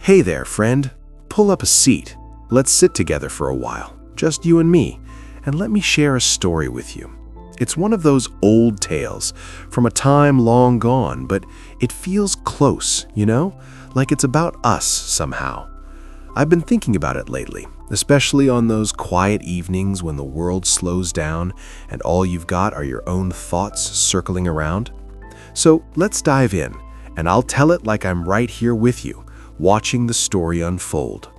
Hey there, friend. Pull up a seat. Let's sit together for a while, just you and me, and let me share a story with you. It's one of those old tales from a time long gone, but it feels close, like it's about us somehow. I've been thinking about it lately, especially on those quiet evenings when the world slows down and all you've got are your own thoughts circling around. So let's dive in, and I'll tell it like I'm right here with you, watching the story unfold.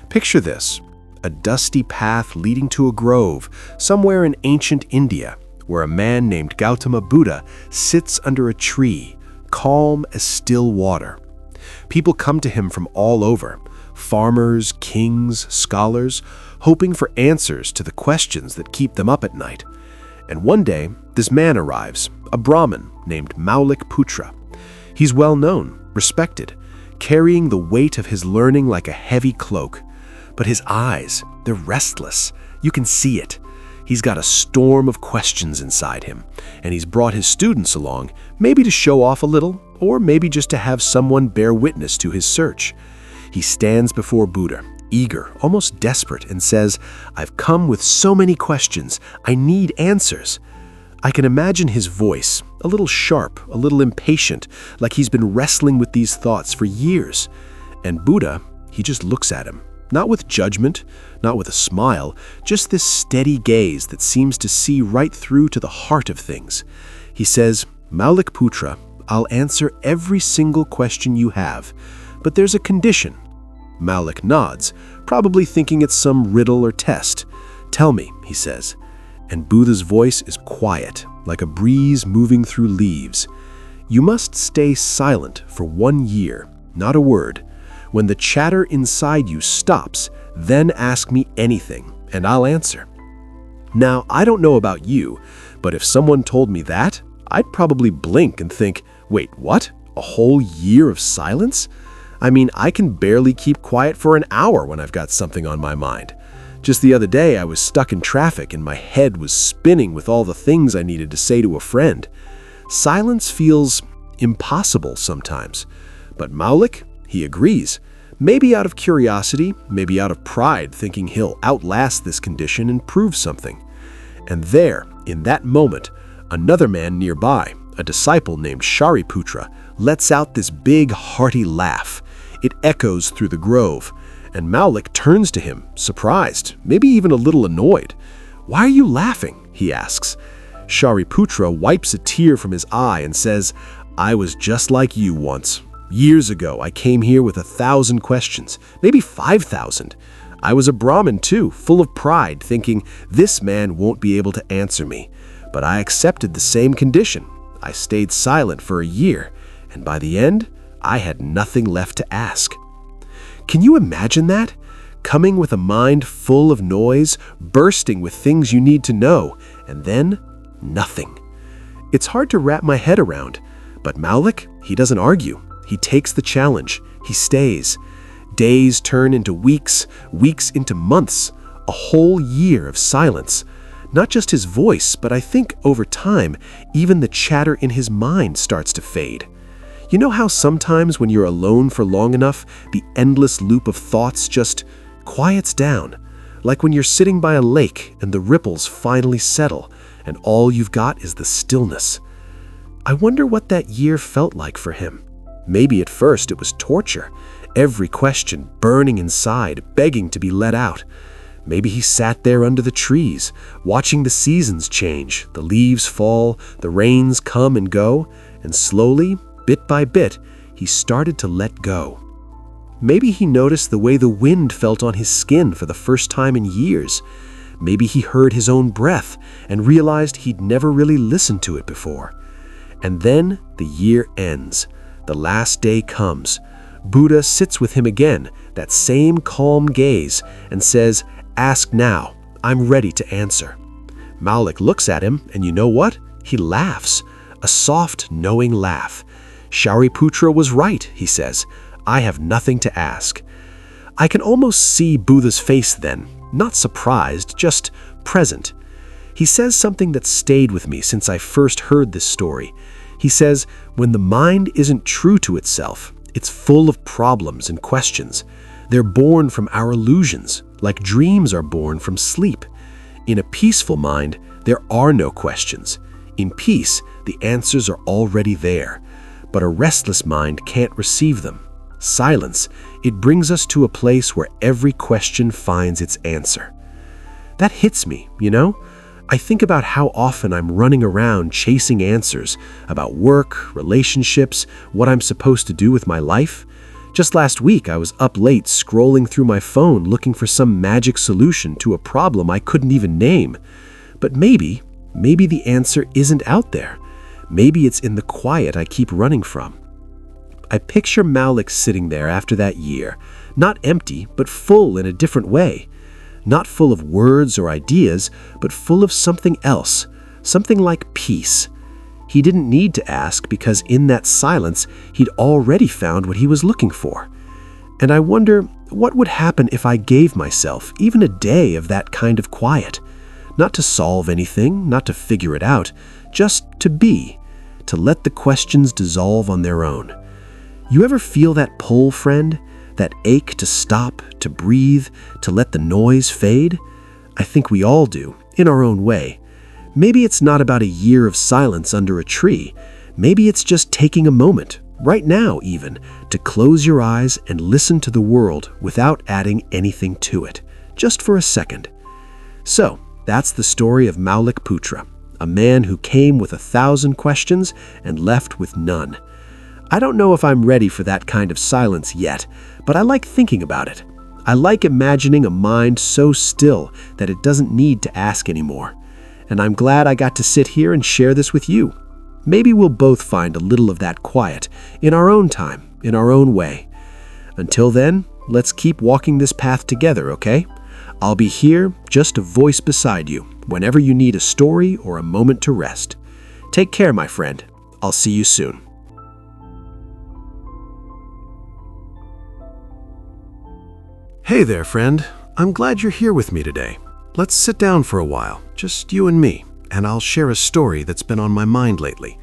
Picture this, a dusty path leading to a grove somewhere in ancient India, where a man named Gautama Buddha sits under a tree, calm as still water. People come to him from all over, farmers, kings, scholars, hoping for answers to the questions that keep them up at night. And one day, this man arrives, a Brahmin named Putra. He's well known, respected, carrying the weight of his learning like a heavy cloak. But his eyes, they're restless. You can see it. He's got a storm of questions inside him, and he's brought his students along, maybe to show off a little, or maybe just to have someone bear witness to his search. He stands before Buddha, eager, almost desperate, and says, "I've come with so many questions. I need answers." I can imagine his voice, a little sharp, a little impatient, like he's been wrestling with these thoughts for years. And Buddha, he just looks at him. Not with judgment, not with a smile, just this steady gaze that seems to see right through to the heart of things. He says, "Putra, I'll answer every single question you have, but there's a condition." Malik nods, probably thinking it's some riddle or test. "Tell me," he says. And Buddha's voice is quiet, like a breeze moving through leaves. "You must stay silent for 1 year, not a word. When the chatter inside you stops, then ask me anything, and I'll answer." Now, I don't know about you, but if someone told me that, I'd probably blink and think, wait, what? A whole year of silence? I mean, I can barely keep quiet for an hour when I've got something on my mind. Just the other day, I was stuck in traffic and my head was spinning with all the things I needed to say to a friend. Silence feels impossible sometimes. But Malik, he agrees. Maybe out of curiosity, maybe out of pride, thinking he'll outlast this condition and prove something. And there, in that moment, another man nearby, a disciple named Shariputra, lets out this big, hearty laugh. It echoes through the grove, and Malik turns to him, surprised, maybe even a little annoyed. "Why are you laughing?" he asks. Shariputra wipes a tear from his eye and says, "I was just like you once. Years ago, I came here with 1,000 questions, maybe 5,000. I was a Brahmin too, full of pride, thinking this man won't be able to answer me. But I accepted the same condition. I stayed silent for a year, and by the end, I had nothing left to ask." Can you imagine that? Coming with a mind full of noise, bursting with things you need to know, and then nothing. It's hard to wrap my head around, but Malik, he doesn't argue. He takes the challenge. He stays. Days turn into weeks, weeks into months, a whole year of silence. Not just his voice, but I think over time, even the chatter in his mind starts to fade. You know how sometimes when you're alone for long enough, the endless loop of thoughts just quiets down? Like when you're sitting by a lake and the ripples finally settle, and all you've got is the stillness. I wonder what that year felt like for him. Maybe at first it was torture, every question burning inside, begging to be let out. Maybe he sat there under the trees, watching the seasons change, the leaves fall, the rains come and go, and slowly, bit by bit, he started to let go. Maybe he noticed the way the wind felt on his skin for the first time in years. Maybe he heard his own breath and realized he'd never really listened to it before. And then the year ends. The last day comes. Buddha sits with him again, that same calm gaze, and says, "Ask now. I'm ready to answer." Malik looks at him, and you know what? He laughs. A soft, knowing laugh. "Shariputra was right," he says. "I have nothing to ask." I can almost see Buddha's face then, not surprised, just present. He says something that stayed with me since I first heard this story. He says, when the mind isn't true to itself, It's full of problems and questions. They're born from our illusions, like dreams are born from sleep. In a peaceful mind, there are no questions. In peace, the answers are already there. But a restless mind can't receive them. Silence, it brings us to a place where every question finds its answer. That hits me, you know? I think about how often I'm running around chasing answers about work, relationships, what I'm supposed to do with my life. Just last week, I was up late scrolling through my phone looking for some magic solution to a problem I couldn't even name. But maybe the answer isn't out there. Maybe it's in the quiet I keep running from. I picture Malik sitting there after that year, not empty, but full in a different way. Not full of words or ideas, but full of something else, something like peace. He didn't need to ask because in that silence, he'd already found what he was looking for. And I wonder what would happen if I gave myself even a day of that kind of quiet. Not to solve anything, not to figure it out, just to be, to let the questions dissolve on their own. You ever feel that pull, friend? That ache to stop, to breathe, to let the noise fade? I think we all do, in our own way. Maybe it's not about a year of silence under a tree. Maybe it's just taking a moment, right now even, to close your eyes and listen to the world without adding anything to it, just for a second. So, that's the story of Maulik Putra, a man who came with 1,000 questions and left with none. I don't know if I'm ready for that kind of silence yet, but I like thinking about it. I like imagining a mind so still that it doesn't need to ask anymore. And I'm glad I got to sit here and share this with you. Maybe we'll both find a little of that quiet in our own time, in our own way. Until then, let's keep walking this path together, okay? I'll be here, just a voice beside you, whenever you need a story or a moment to rest. Take care, my friend. I'll see you soon. Hey there, friend. I'm glad you're here with me today. Let's sit down for a while, just you and me, and I'll share a story that's been on my mind lately.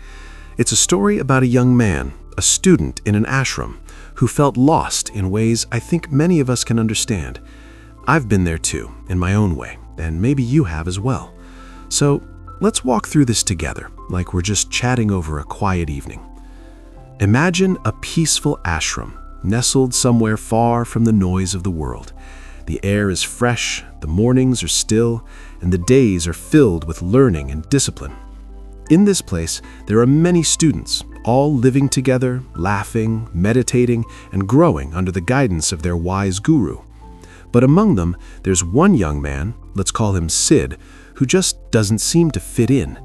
It's a story about a young man, a student in an ashram, who felt lost in ways I think many of us can understand. I've been there too, in my own way, and maybe you have as well. So let's walk through this together, like we're just chatting over a quiet evening. Imagine a peaceful ashram, nestled somewhere far from the noise of the world. The air is fresh, the mornings are still, and the days are filled with learning and discipline. In this place, there are many students, all living together, laughing, meditating, and growing under the guidance of their wise guru. But among them, there's one young man, let's call him Sid, who just doesn't seem to fit in.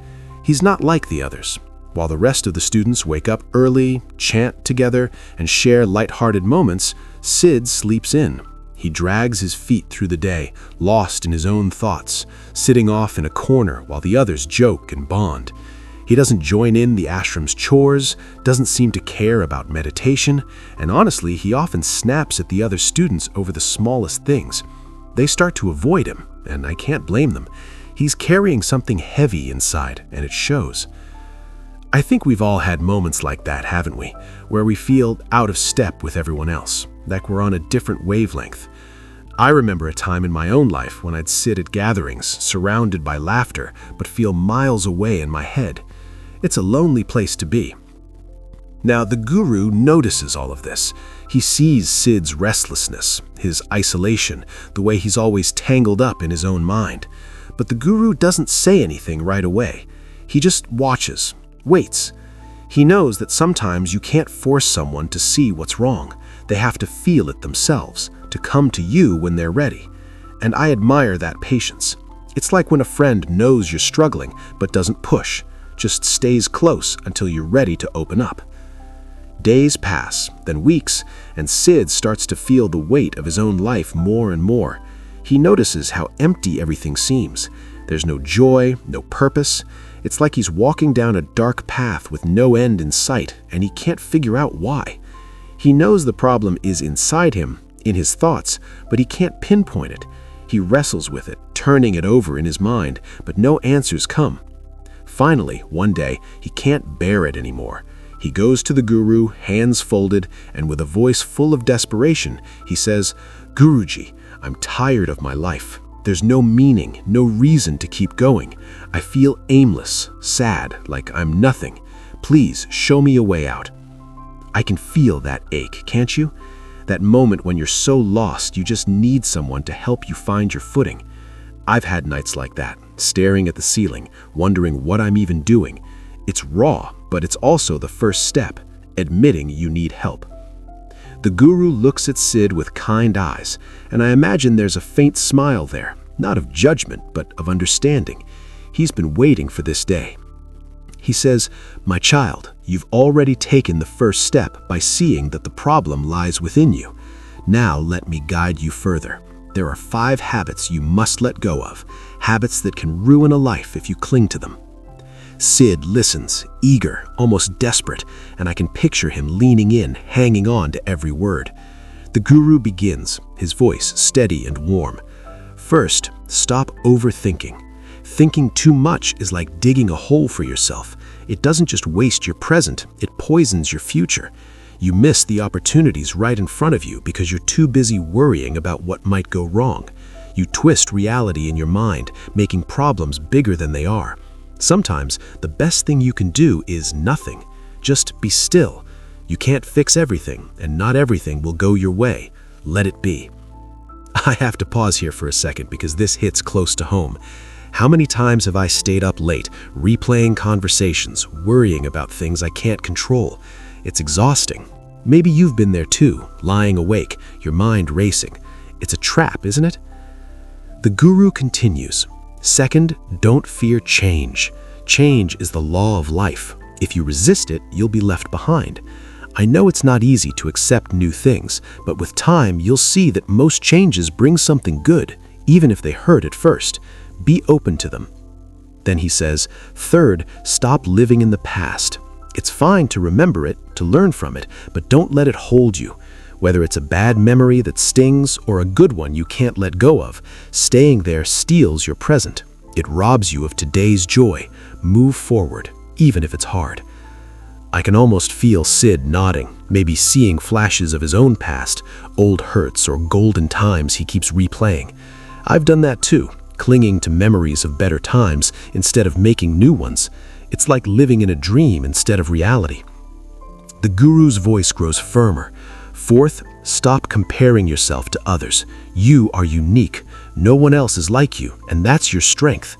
He's not like the others. While the rest of the students wake up early, chant together, and share light-hearted moments, Sid sleeps in. He drags his feet through the day, lost in his own thoughts, sitting off in a corner while the others joke and bond. He doesn't join in the ashram's chores, doesn't seem to care about meditation, and honestly, he often snaps at the other students over the smallest things. They start to avoid him, and I can't blame them. He's carrying something heavy inside, and it shows. I think we've all had moments like that, haven't we? Where we feel out of step with everyone else, like we're on a different wavelength. I remember a time in my own life when I'd sit at gatherings, surrounded by laughter, but feel miles away in my head. It's a lonely place to be. Now, the guru notices all of this. He sees Sid's restlessness, his isolation, the way he's always tangled up in his own mind. But the guru doesn't say anything right away. He just watches, waits. He knows that sometimes you can't force someone to see what's wrong. They have to feel it themselves, to come to you when they're ready. And I admire that patience. It's like when a friend knows you're struggling but doesn't push, just stays close until you're ready to open up. Days pass, then weeks, and Sid starts to feel the weight of his own life more and more. He notices how empty everything seems. There's no joy, no purpose. It's like he's walking down a dark path with no end in sight, and he can't figure out why. He knows the problem is inside him, in his thoughts, but he can't pinpoint it. He wrestles with it, turning it over in his mind, but no answers come. Finally, one day, he can't bear it anymore. He goes to the guru, hands folded, and with a voice full of desperation, he says, "Guruji, I'm tired of my life. There's no meaning, no reason to keep going. I feel aimless, sad, like I'm nothing. Please show me a way out." I can feel that ache, can't you? That moment when you're so lost you just need someone to help you find your footing. I've had nights like that, staring at the ceiling, wondering what I'm even doing. It's raw, but it's also the first step, admitting you need help. The guru looks at Sid with kind eyes, and I imagine there's a faint smile there, not of judgment, but of understanding. He's been waiting for this day. He says, "My child, you've already taken the first step by seeing that the problem lies within you. Now let me guide you further. There are 5 habits you must let go of, habits that can ruin a life if you cling to them." Sid listens, eager, almost desperate, and I can picture him leaning in, hanging on to every word. The guru begins, his voice steady and warm. First, stop overthinking. Thinking too much is like digging a hole for yourself. It doesn't just waste your present, it poisons your future. You miss the opportunities right in front of you because you're too busy worrying about what might go wrong. You twist reality in your mind, making problems bigger than they are. Sometimes, the best thing you can do is nothing. Just be still. You can't fix everything, and not everything will go your way. Let it be. I have to pause here for a second because this hits close to home. How many times have I stayed up late, replaying conversations, worrying about things I can't control? It's exhausting. Maybe you've been there too, lying awake, your mind racing. It's a trap, isn't it? The guru continues. Second, don't fear change. Change is the law of life. If you resist it, you'll be left behind. I know it's not easy to accept new things, but with time, you'll see that most changes bring something good, even if they hurt at first. Be open to them. Then he says, third, stop living in the past. It's fine to remember it, to learn from it, but don't let it hold you. Whether it's a bad memory that stings or a good one you can't let go of, staying there steals your present. It robs you of today's joy. Move forward, even if it's hard. I can almost feel Sid nodding, maybe seeing flashes of his own past, old hurts or golden times he keeps replaying. I've done that too, clinging to memories of better times instead of making new ones. It's like living in a dream instead of reality. The guru's voice grows firmer. Fourth, stop comparing yourself to others. You are unique. No one else is like you, and that's your strength.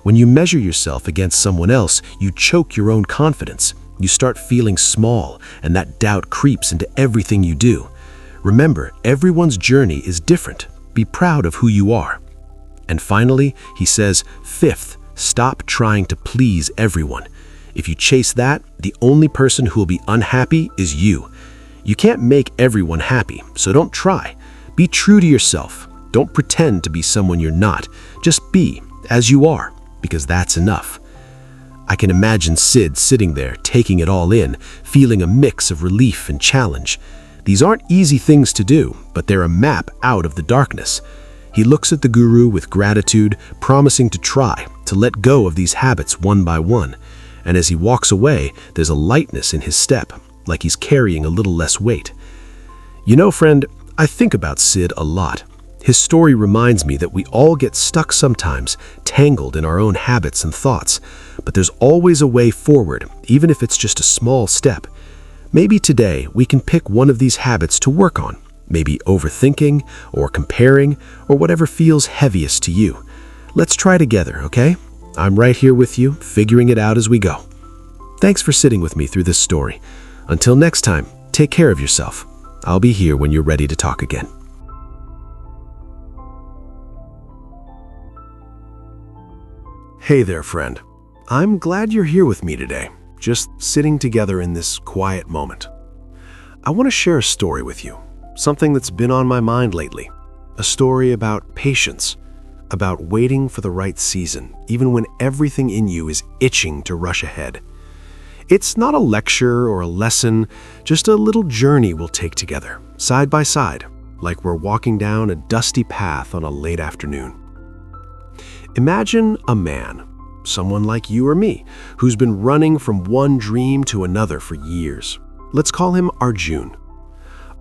When you measure yourself against someone else, you choke your own confidence. You start feeling small, and that doubt creeps into everything you do. Remember, everyone's journey is different. Be proud of who you are. And finally, he says, fifth, stop trying to please everyone. If you chase that, the only person who will be unhappy is you. You can't make everyone happy, so don't try. Be true to yourself. Don't pretend to be someone you're not. Just be as you are, because that's enough. I can imagine Sid sitting there, taking it all in, feeling a mix of relief and challenge. These aren't easy things to do, but they're a map out of the darkness. He looks at the guru with gratitude, promising to try, to let go of these habits one by one. And as he walks away, there's a lightness in his step, like he's carrying a little less weight. You know, friend, I think about Sid a lot. His story reminds me that we all get stuck sometimes, tangled in our own habits and thoughts. But there's always a way forward, even if it's just a small step. Maybe today we can pick one of these habits to work on. Maybe overthinking, or comparing, or whatever feels heaviest to you. Let's try together, okay? I'm right here with you, figuring it out as we go. Thanks for sitting with me through this story. Until next time, take care of yourself. I'll be here when you're ready to talk again. Hey there, friend. I'm glad you're here with me today, just sitting together in this quiet moment. I want to share a story with you, something that's been on my mind lately. A story about patience, about waiting for the right season, even when everything in you is itching to rush ahead. It's not a lecture or a lesson, just a little journey we'll take together, side by side, like we're walking down a dusty path on a late afternoon. Imagine a man, someone like you or me, who's been running from one dream to another for years. Let's call him Arjun.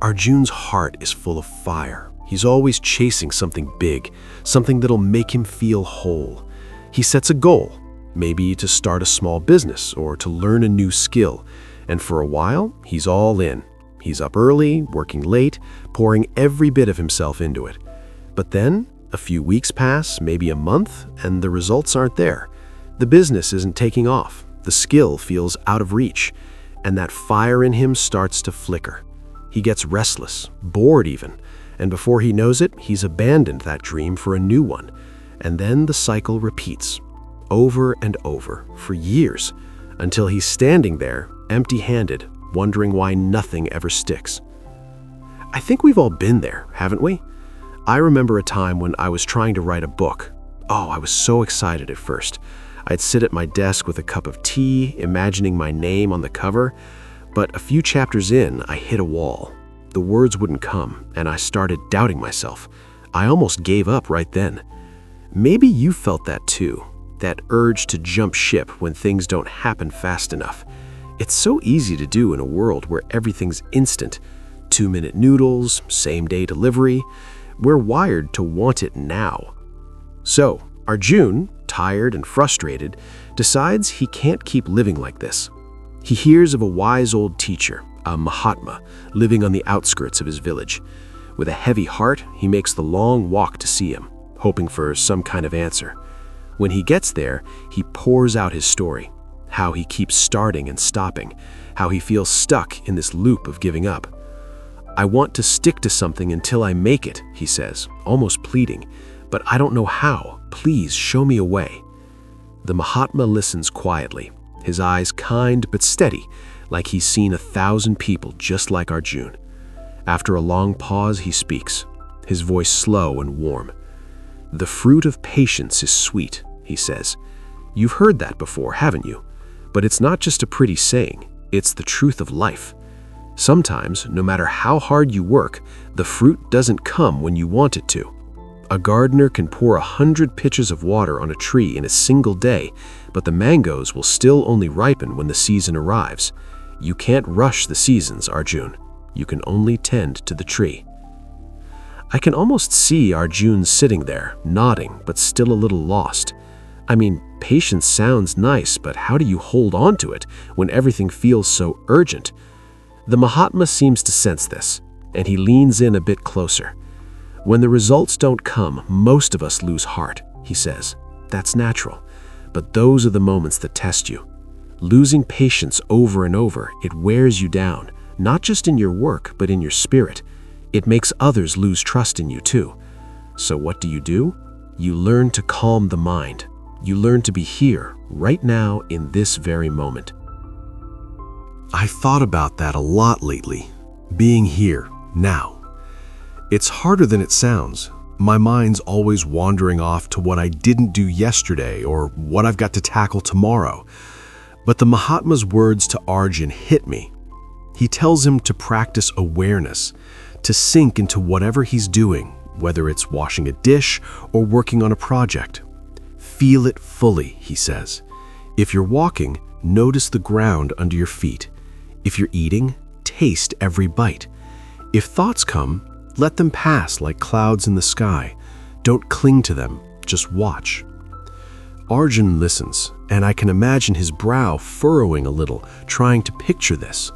Arjun's heart is full of fire. He's always chasing something big, something that'll make him feel whole. He sets a goal, maybe to start a small business or to learn a new skill, and for a while, he's all in. He's up early, working late, pouring every bit of himself into it. But then, a few weeks pass, maybe a month, and the results aren't there. The business isn't taking off, the skill feels out of reach, and that fire in him starts to flicker. He gets restless, bored even, and before he knows it, he's abandoned that dream for a new one. And then the cycle repeats, over and over, for years, until he's standing there, empty-handed, wondering why nothing ever sticks. I think we've all been there, haven't we? I remember a time when I was trying to write a book. Oh, I was so excited at first. I'd sit at my desk with a cup of tea, imagining my name on the cover, but a few chapters in, I hit a wall. The words wouldn't come, and I started doubting myself. I almost gave up right then. Maybe you felt that too, that urge to jump ship when things don't happen fast enough. It's so easy to do in a world where everything's instant. 2-minute noodles, same-day delivery. We're wired to want it now. So, Arjun, tired and frustrated, decides he can't keep living like this. He hears of a wise old teacher, a Mahatma, living on the outskirts of his village. With a heavy heart, he makes the long walk to see him, hoping for some kind of answer. When he gets there, he pours out his story, how he keeps starting and stopping, how he feels stuck in this loop of giving up. "I want to stick to something until I make it," he says, almost pleading, "but I don't know how. Please show me a way." The Mahatma listens quietly, his eyes kind but steady, like he's seen 1,000 people just like Arjun. After a long pause, he speaks, his voice slow and warm. "The fruit of patience is sweet," he says. "You've heard that before, haven't you? But it's not just a pretty saying, it's the truth of life. Sometimes, no matter how hard you work, the fruit doesn't come when you want it to. A gardener can pour 100 pitchers of water on a tree in a single day, but the mangoes will still only ripen when the season arrives. You can't rush the seasons, Arjun. You can only tend to the tree." I can almost see Arjun sitting there, nodding, but still a little lost. I mean, patience sounds nice, but how do you hold on to it when everything feels so urgent? The Mahatma seems to sense this, and he leans in a bit closer. "When the results don't come, most of us lose heart," he says. "That's natural, but those are the moments that test you. Losing patience over and over, it wears you down, not just in your work, but in your spirit. It makes others lose trust in you too. So what do? You learn to calm the mind. You learn to be here, right now, in this very moment." I thought about that a lot lately, being here, now. It's harder than it sounds. My mind's always wandering off to what I didn't do yesterday or what I've got to tackle tomorrow. But the Mahatma's words to Arjun hit me. He tells him to practice awareness, to sink into whatever he's doing, whether it's washing a dish or working on a project. Feel it fully, he says. If you're walking, notice the ground under your feet. If you're eating, taste every bite. If thoughts come, let them pass like clouds in the sky. Don't cling to them, just watch. Arjun listens, and I can imagine his brow furrowing a little, trying to picture this.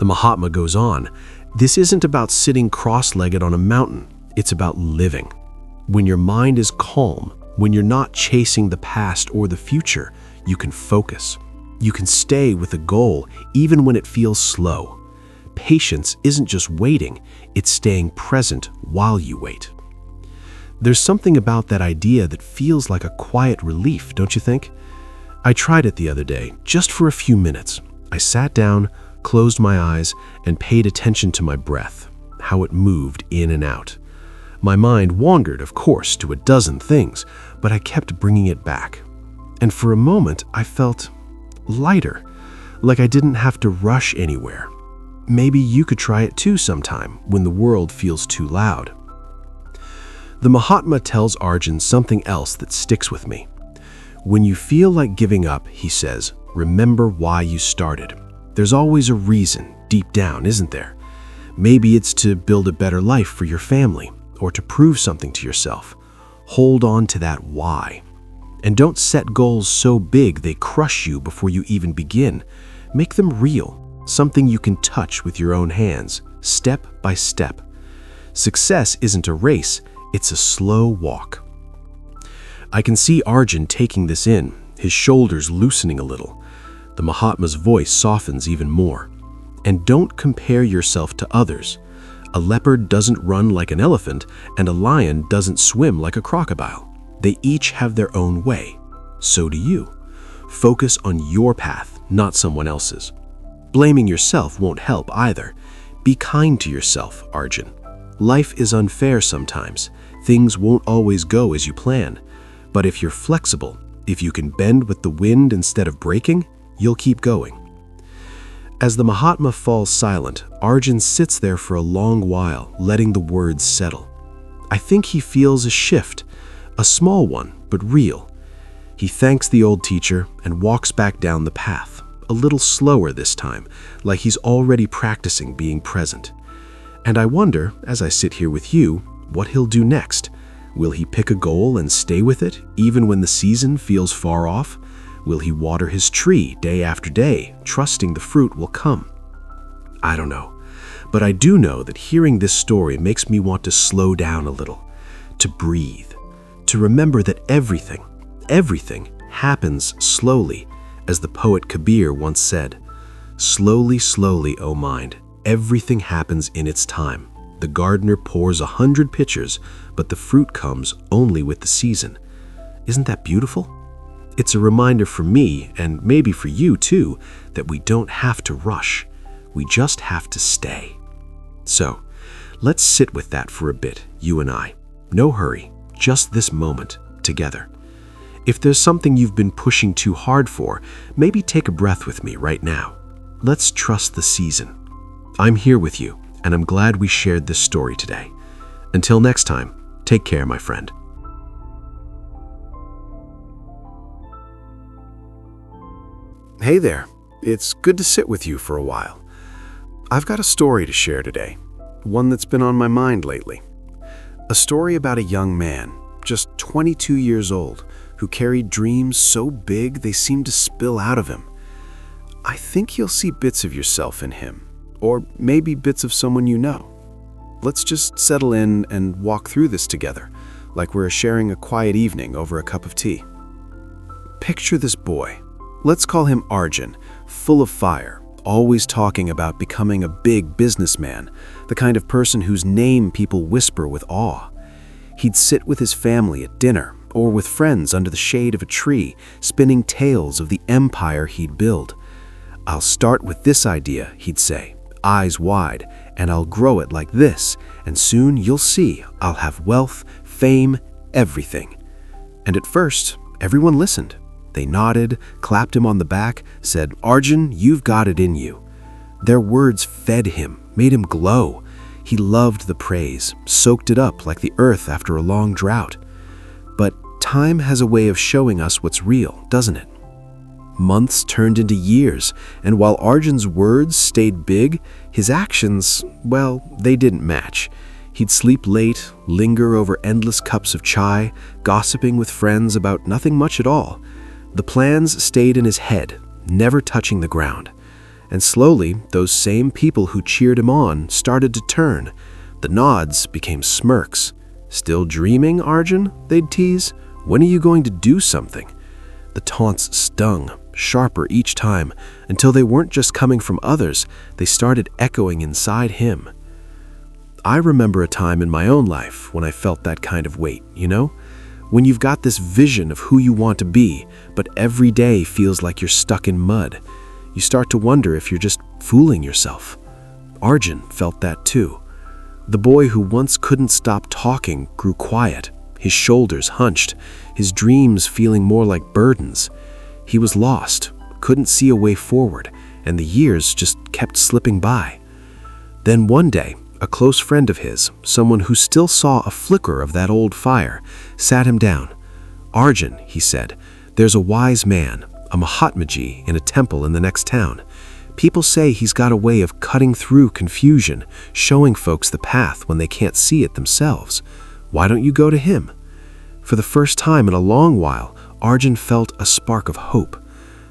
The Mahatma goes on, "This isn't about sitting cross-legged on a mountain. It's about living. When your mind is calm, when you're not chasing the past or the future, you can focus. You can stay with a goal even when it feels slow. Patience isn't just waiting, it's staying present while you wait." There's something about that idea that feels like a quiet relief, don't you think? I tried it the other day, just for a few minutes. I sat down, closed my eyes, and paid attention to my breath, how it moved in and out. My mind wandered, of course, to a dozen things, but I kept bringing it back. And for a moment, I felt lighter, like I didn't have to rush anywhere. Maybe you could try it too sometime when the world feels too loud. The Mahatma tells Arjun something else that sticks with me. When you feel like giving up, he says, remember why you started. There's always a reason deep down, isn't there? Maybe it's to build a better life for your family or to prove something to yourself. Hold on to that why. And don't set goals so big they crush you before you even begin. Make them real, something you can touch with your own hands, step by step. Success isn't a race, it's a slow walk. I can see Arjun taking this in, his shoulders loosening a little. The Mahatma's voice softens even more. And don't compare yourself to others. A leopard doesn't run like an elephant, and a lion doesn't swim like a crocodile. They each have their own way. So do you. Focus on your path, not someone else's. Blaming yourself won't help either. Be kind to yourself, Arjun. Life is unfair sometimes. Things won't always go as you plan. But if you're flexible, if you can bend with the wind instead of breaking, you'll keep going. As the Mahatma falls silent, Arjun sits there for a long while, letting the words settle. I think he feels a shift, a small one, but real. He thanks the old teacher and walks back down the path, a little slower this time, like he's already practicing being present. And I wonder, as I sit here with you, what he'll do next. Will he pick a goal and stay with it, even when the season feels far off? Will he water his tree day after day, trusting the fruit will come? I don't know, but I do know that hearing this story makes me want to slow down a little, to breathe, to remember that everything happens slowly, as the poet Kabir once said. Slowly, slowly, O mind, everything happens in its time. The gardener pours 100 pitchers, but the fruit comes only with the season. Isn't that beautiful? It's a reminder for me, and maybe for you too, that we don't have to rush. We just have to stay. So, let's sit with that for a bit, you and I. No hurry, just this moment, together. If there's something you've been pushing too hard for, maybe take a breath with me right now. Let's trust the season. I'm here with you, and I'm glad we shared this story today. Until next time, take care, my friend. Hey there, it's good to sit with you for a while. I've got a story to share today, one that's been on my mind lately. A story about a young man, just 22 years old, who carried dreams so big they seemed to spill out of him. I think you'll see bits of yourself in him, or maybe bits of someone you know. Let's just settle in and walk through this together, like we're sharing a quiet evening over a cup of tea. Picture this boy. Let's call him Arjun, full of fire, always talking about becoming a big businessman, the kind of person whose name people whisper with awe. He'd sit with his family at dinner, or with friends under the shade of a tree, spinning tales of the empire he'd build. I'll start with this idea, he'd say, eyes wide, and I'll grow it like this, and soon you'll see I'll have wealth, fame, everything. And at first, everyone listened. They nodded, clapped him on the back, said, Arjun, you've got it in you. Their words fed him, made him glow. He loved the praise, soaked it up like the earth after a long drought. But time has a way of showing us what's real, doesn't it? Months turned into years, and while Arjun's words stayed big, his actions, well, they didn't match. He'd sleep late, linger over endless cups of chai, gossiping with friends about nothing much at all. The plans stayed in his head, never touching the ground. And slowly, those same people who cheered him on started to turn. The nods became smirks. Still dreaming, Arjun? They'd tease. When are you going to do something? The taunts stung, sharper each time, until they weren't just coming from others, they started echoing inside him. I remember a time in my own life when I felt that kind of weight, you know? When you've got this vision of who you want to be, but every day feels like you're stuck in mud. You start to wonder if you're just fooling yourself. Arjun felt that too. The boy who once couldn't stop talking grew quiet, his shoulders hunched, his dreams feeling more like burdens. He was lost, couldn't see a way forward, and the years just kept slipping by. Then one day, a close friend of his, someone who still saw a flicker of that old fire, sat him down. Arjun, he said, There's a wise man, a Mahatmaji, in a temple in the next town. People say he's got a way of cutting through confusion, showing folks the path when they can't see it themselves. Why don't you go to him? For the first time in a long while, Arjun felt a spark of hope.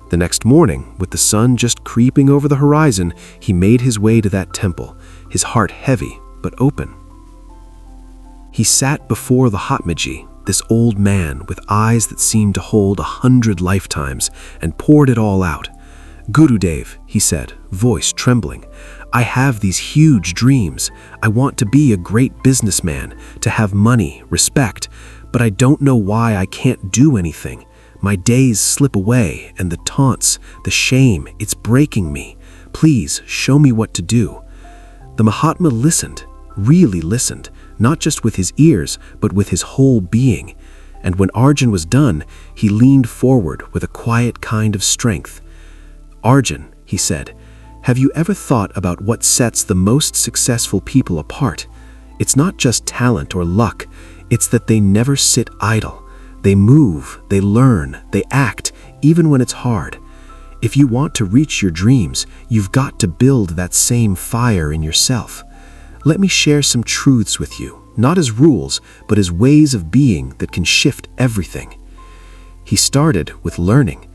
The next morning, with the sun just creeping over the horizon, he made his way to that temple, his heart heavy but open. He sat before the Mahatmaji, this old man with eyes that seemed to hold 100 lifetimes, and poured it all out. "Gurudev," he said, voice trembling, "I have these huge dreams. I want to be a great businessman, to have money, respect, but I don't know why I can't do anything. My days slip away, and the taunts, the shame, it's breaking me. Please show me what to do." The Mahatma listened, really listened, not just with his ears, but with his whole being. And when Arjun was done, he leaned forward with a quiet kind of strength. "Arjun," he said, "have you ever thought about what sets the most successful people apart? It's not just talent or luck, it's that they never sit idle. They move, they learn, they act, even when it's hard. If you want to reach your dreams, you've got to build that same fire in yourself. Let me share some truths with you, not as rules, but as ways of being that can shift everything." He started with learning.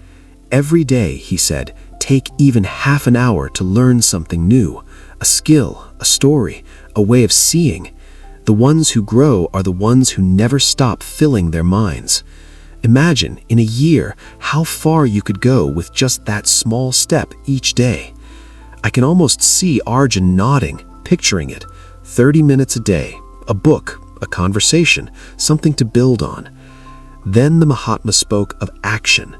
Every day, he said, take even half an hour to learn something new, a skill, a story, a way of seeing. The ones who grow are the ones who never stop filling their minds. Imagine, in a year, how far you could go with just that small step each day. I can almost see Arjun nodding, picturing it. 30 minutes a day, a book, a conversation, something to build on. Then the Mahatma spoke of action.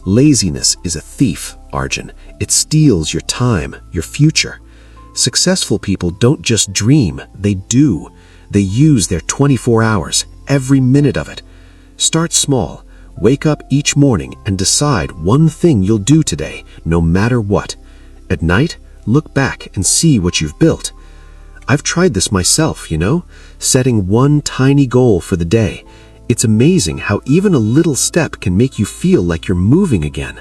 "Laziness is a thief, Arjun. It steals your time, your future. Successful people don't just dream, they do. They use their 24 hours, every minute of it. Start small. Wake up each morning and decide one thing you'll do today, no matter what. At night, look back and see what you've built. I've tried this myself, setting one tiny goal for the day. It's amazing how even a little step can make you feel like you're moving again."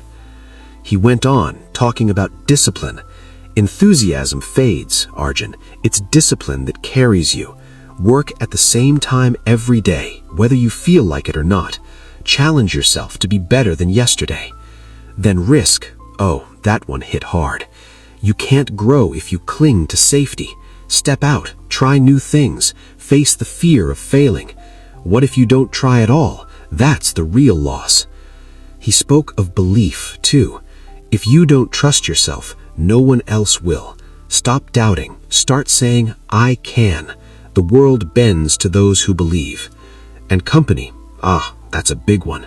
He went on, talking about discipline. "Enthusiasm fades, Arjun. It's discipline that carries you. Work at the same time every day, whether you feel like it or not. Challenge yourself to be better than yesterday. Then risk. Oh, that one hit hard. You can't grow if you cling to safety. Step out, try new things, face the fear of failing. What if you don't try at all? That's the real loss." He spoke of belief, too. If you don't trust yourself, no one else will. Stop doubting. Start saying, "I can." The world bends to those who believe. And company, that's a big one.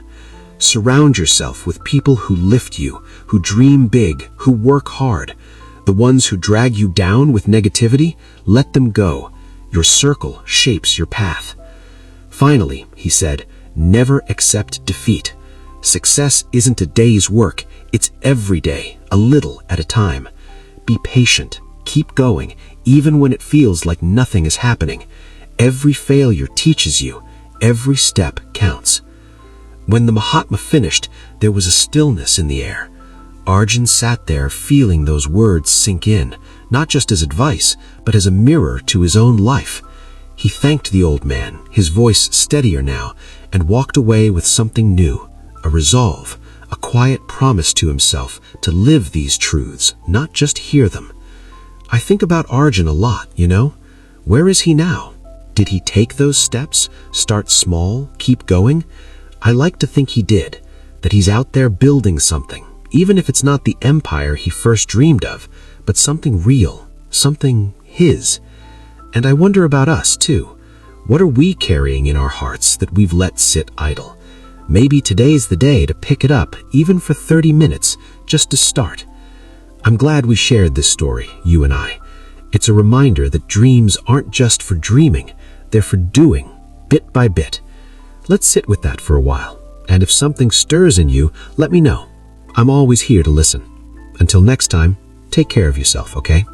Surround yourself with people who lift you, who dream big, who work hard. The ones who drag you down with negativity, let them go. Your circle shapes your path. Finally, he said, never accept defeat. Success isn't a day's work, it's every day, a little at a time. Be patient, keep going, even when it feels like nothing is happening. Every failure teaches you, every step counts. When the Mahatma finished, there was a stillness in the air. Arjun sat there feeling those words sink in, not just as advice, but as a mirror to his own life. He thanked the old man, his voice steadier now, and walked away with something new, a resolve, a quiet promise to himself to live these truths, not just hear them. I think about Arjun a lot, Where is he now? Did he take those steps, start small, keep going? I like to think he did, that he's out there building something, even if it's not the empire he first dreamed of, but something real, something his. And I wonder about us, too. What are we carrying in our hearts that we've let sit idle? Maybe today's the day to pick it up, even for 30 minutes, just to start. I'm glad we shared this story, you and I. It's a reminder that dreams aren't just for dreaming, they're for doing, bit by bit. Let's sit with that for a while, and if something stirs in you, let me know. I'm always here to listen. Until next time, take care of yourself, okay?